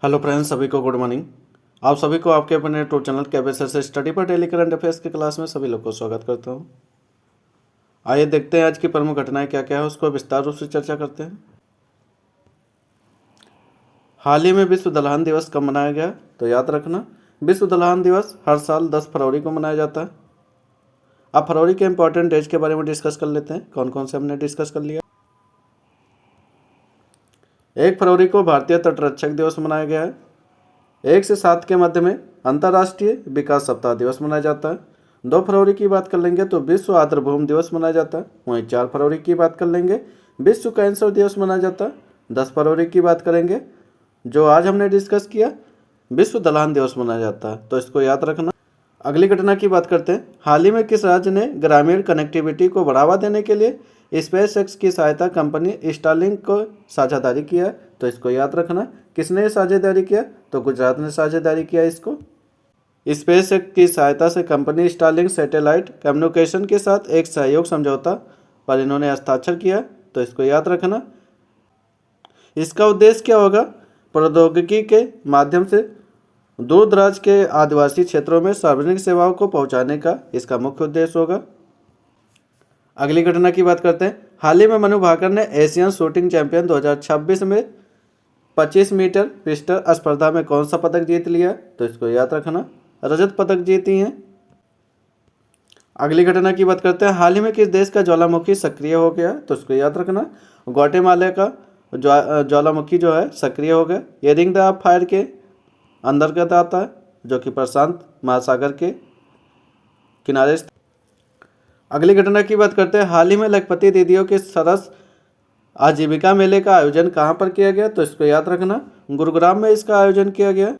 Hello friends, सभी को good morning. आप सभी को आपके अपने यूट्यूब चैनल के से स्टडी पर डेली करंट अफेयर्स की क्लास में सभी लोग को स्वागत करता हूं। आइए देखते हैं आज की प्रमुख घटनाएं क्या क्या है, उसको विस्तार रूप से चर्चा करते हैं। हाल ही में विश्व दलहन दिवस कब मनाया गया? तो याद रखना, विश्व दलहन दिवस हर साल 10 फरवरी को मनाया जाता है। अब फरवरी के इंपॉर्टेंट डेज के बारे में डिस्कस कर लेते हैं। कौन कौन से हमने डिस्कस कर लिया। 1 फरवरी को भारतीय तटरक्षक दिवस मनाया गया है। 1 से 7 के मध्य में अंतर्राष्ट्रीय विकास सप्ताह दिवस मनाया जाता है। 2 फरवरी की बात कर लेंगे तो विश्व आर्द्रभूमि दिवस मनाया जाता है। वहीं 4 फरवरी की बात कर लेंगे विश्व कैंसर दिवस मनाया जाता है। 10 फरवरी की बात करेंगे जो आज हमने डिस्कस किया, विश्व दलहन दिवस मनाया जाता है, तो इसको याद रखना। अगली घटना की बात करते हैं। हाल ही में किस राज्य ने ग्रामीण कनेक्टिविटी को बढ़ावा देने के लिए स्पेस एक्स की सहायता कंपनी स्टारलिंक को साझेदारी किया है? तो इसको याद रखना। किसने साझेदारी किया? तो गुजरात ने साझेदारी किया इसको। स्पेस एक्स की सहायता से कंपनी स्टारलिंक सैटेलाइट कम्युनिकेशन के साथ एक सहयोग समझौता पर इन्होंने हस्ताक्षर किया, तो इसको याद रखना। इसका उद्देश्य क्या होगा? प्रौद्योगिकी के माध्यम से दूर दराज के आदिवासी क्षेत्रों में सार्वजनिक सेवाओं को पहुंचाने का इसका मुख्य उद्देश्य होगा। अगली घटना की बात करते हैं। हाल ही में मनु भाकर ने एशियन शूटिंग चैंपियन 2026 में 25 मीटर पिस्टल स्पर्धा में कौन सा पदक जीत लिया? तो इसको याद रखना, रजत पदक जीती हैं। अगली घटना की बात करते हैं। हाल ही में किस देश का ज्वालामुखी सक्रिय हो गया? तो इसको याद रखना, ग्वाटेमाला का ज्वालामुखी जो है सक्रिय हो गया। ये रिंग द फायर के अंतर्गत आता है, जो कि प्रशांत महासागर के किनारे। अगली घटना की बात करते हैं। हाल ही में लखपति दीदियों के सरस आजीविका मेले का आयोजन कहां पर किया गया? तो इसको याद रखना, गुरुग्राम में इसका आयोजन किया गया।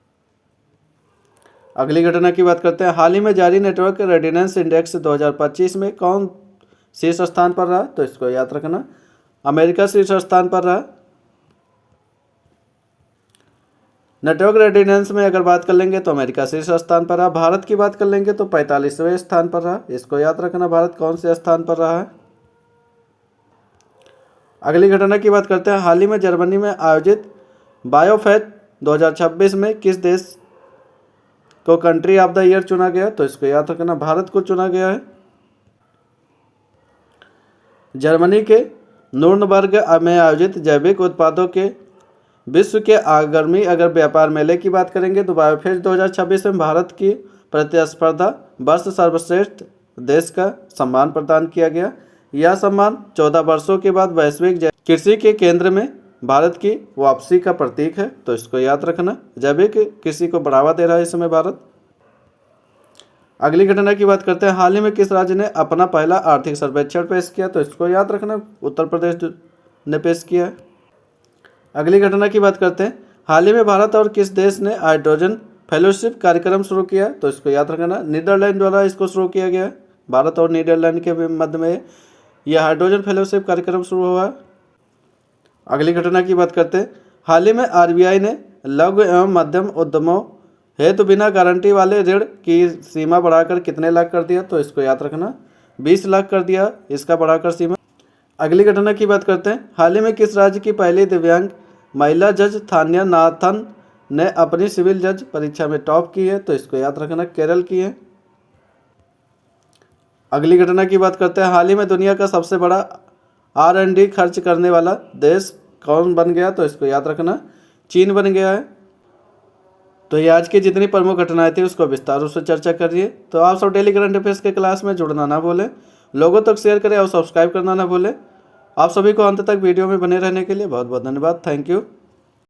अगली घटना की बात करते हैं। हाल ही में जारी नेटवर्क रेडिनेंस इंडेक्स 2025 में कौन शीर्ष स्थान पर रहा? तो इसको याद रखना, अमेरिका शीर्ष स्थान पर रहा। नेटवर्क रेडिनेंस में अगर बात कर लेंगे तो अमेरिका शीर्ष स्थान पर रहा। भारत की बात कर लेंगे तो 45वें स्थान पर रहा। इसको याद रखना, भारत कौन से स्थान पर रहा है। अगली घटना की बात करते हैं। हाल ही में जर्मनी में आयोजित बायोफेस्ट 2026 में किस देश को कंट्री ऑफ द ईयर चुना गया? तो इसको याद रखना, भारत को चुना गया है। जर्मनी के नूर्नबर्ग में आयोजित जैविक उत्पादों के विश्व के अग्रणी अगर व्यापार मेले की बात करेंगे तो बायोफेस्ट 2026 में भारत की प्रतिस्पर्धा वर्ष सर्वश्रेष्ठ देश का सम्मान प्रदान किया गया। यह सम्मान 14 वर्षों के बाद वैश्विक कृषि के केंद्र में भारत की वापसी का प्रतीक है, तो इसको याद रखना। जैविक कृषि को बढ़ावा दे रहा है इस समय भारत। अगली घटना की बात करते हैं। हाल ही में किस राज्य ने अपना पहला आर्थिक सर्वेक्षण पेश किया? तो इसको याद रखना, उत्तर प्रदेश ने पेश किया। अगली घटना की बात करते हैं। हाल ही में भारत और किस देश ने हाइड्रोजन फेलोशिप कार्यक्रम शुरू किया? तो इसको याद रखना, नीदरलैंड द्वारा इसको शुरू किया गया। भारत और नीदरलैंड के मध्य में यह हाइड्रोजन फेलोशिप कार्यक्रम शुरू हुआ। अगली घटना की बात करते हैं। हाल ही में आरबीआई ने लघु एवं मध्यम उद्यमों हेतु बिना गारंटी वाले ऋण की सीमा बढ़ाकर कितने लाख कर दिया? तो इसको याद रखना, 20 लाख कर दिया इसका बढ़ाकर सीमा। अगली घटना की बात करते हैं। हाल ही में किस राज्य की पहली दिव्यांग महिला जज थान्या नाथन ने अपनी सिविल जज परीक्षा में टॉप की है? तो इसको याद रखना, केरल की है। अगली घटना की बात करते हैं। हाल ही में दुनिया का सबसे बड़ा R&D खर्च करने वाला देश कौन बन गया? तो इसको याद रखना, चीन बन गया है। तो ये आज की जितनी प्रमुख घटनाएं थी उसको विस्तार रूप से चर्चा करिए। तो आप सब डेली करंट अफेयर्स के क्लास में जुड़ना ना भूलें, लोगों तक शेयर करें और सब्सक्राइब करना ना भूलें। आप सभी को अंत तक वीडियो में बने रहने के लिए बहुत बहुत धन्यवाद। Thank you.